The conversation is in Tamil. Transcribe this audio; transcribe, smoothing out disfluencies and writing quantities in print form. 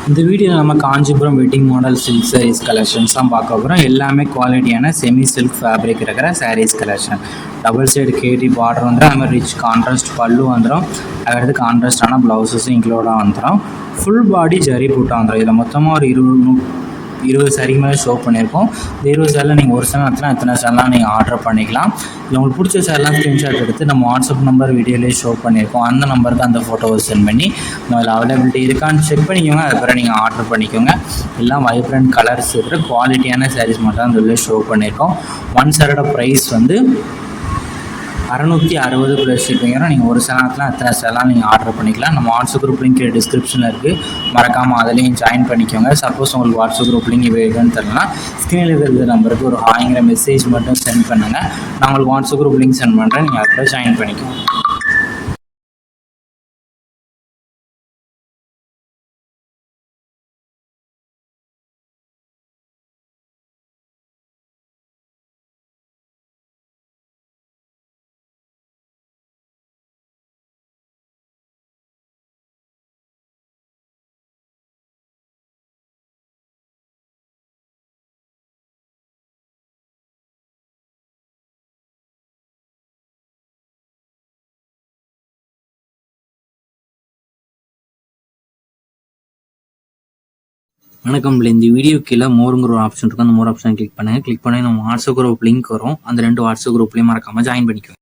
இந்த வீடியோவில் நம்ம Kanchipuram wedding model silk sarees collections தான் பார்க்க போகிறோம். எல்லாமே குவாலிட்டியான செமி சில்க் ஃபேப்ரிக் இருக்கிற சாரீஸ் கலெக்ஷன். டபுள் சைடு கேடி பார்டர் வந்துடும். அது மாதிரி ரிச் கான்ட்ராஸ்ட் பல்லு வந்துடும். அதுக்கடுத்து கான்ட்ராஸ்டான ப்ளவுஸஸும் இன்க்ளூடாக வந்துடும். ஃபுல் பாடி ஜரி பூட்டாக வந்துடும். இதில் மொத்தமாக ஒரு 20 சாரிக்கு மேலே ஷோ பண்ணியிருக்கோம். இந்த 20 சாரியில் நீங்கள் ஒரு சேலை எடுத்துனா எத்தனை சேரலாம் நீங்கள் ஆர்டர் பண்ணிக்கலாம். இல்லை உங்களுக்கு பிடிச்ச சேரலாம் ஸ்க்ரீன்ஷாட் எடுத்து நம்ம வாட்ஸ்அப் நம்பர் வீடியோலேயே ஷோ பண்ணியிருக்கோம். அந்த நம்பருக்கு அந்த ஃபோட்டோவை சென்ட் பண்ணி அதில் அவைலபிலிட்டி இருக்கான்னு செக் பண்ணிக்கோங்க. அதுக்கப்புறம் நீங்கள் ஆர்டர் பண்ணிக்கோங்க. எல்லாம் வைப்ரண்ட் கலர்ஸ் இருக்கிற குவாலிட்டியான சாரீஸ் மட்டும் தான் இதில் ஷோ பண்ணியிருக்கோம். ஒன் சாரோட ப்ரைஸ் வந்து 660 ப்ளஸ் ஷிப்பிங்கிறோம். நீங்கள் ஒரு சேலத்தில் அத்தனை சேலாம் நீங்கள் ஆர்டர் பண்ணிக்கலாம். நம்ம வாட்ஸ்அப் குரூப் லிங்க் டிஸ்கிரிப்ஷனில் இருக்குது, மறக்காமல் அதிலையும் ஜாயின் பண்ணிக்கோங்க. சப்போஸ் உங்களுக்கு வாட்ஸ்அப் குரூப் லிங்க் வேணும்னு தெரியலனா ஸ்க்ரீனில் இருக்கிற நம்பருக்கு ஒரு ஹாய்ங்கிற மெசேஜ் மட்டும் சென்ட் பண்ணுங்கள். நான் உங்களுக்கு வாட்ஸ்அப் குரூப் லிங்க் சென்ட் பண்ணுறேன். நீங்கள் அதில் ஜாயின் பண்ணிக்கோங்க. வணக்கம். இந்த வீடியோ கீழே மோருங்கிற ஒரு ஆப்ஷன் இருக்கும். அந்த மோர் ஆப்ஷன் கிளிக் பண்ணுங்கள். கிளிக் பண்ணி நம்ம வாட்ஸ்அப் குரூப் லிங்க் வரும். அந்த 2 வாட்ஸ்அப் குரூப்லேயும் மறக்காமல் ஜாயின் பண்ணிக்கோங்க.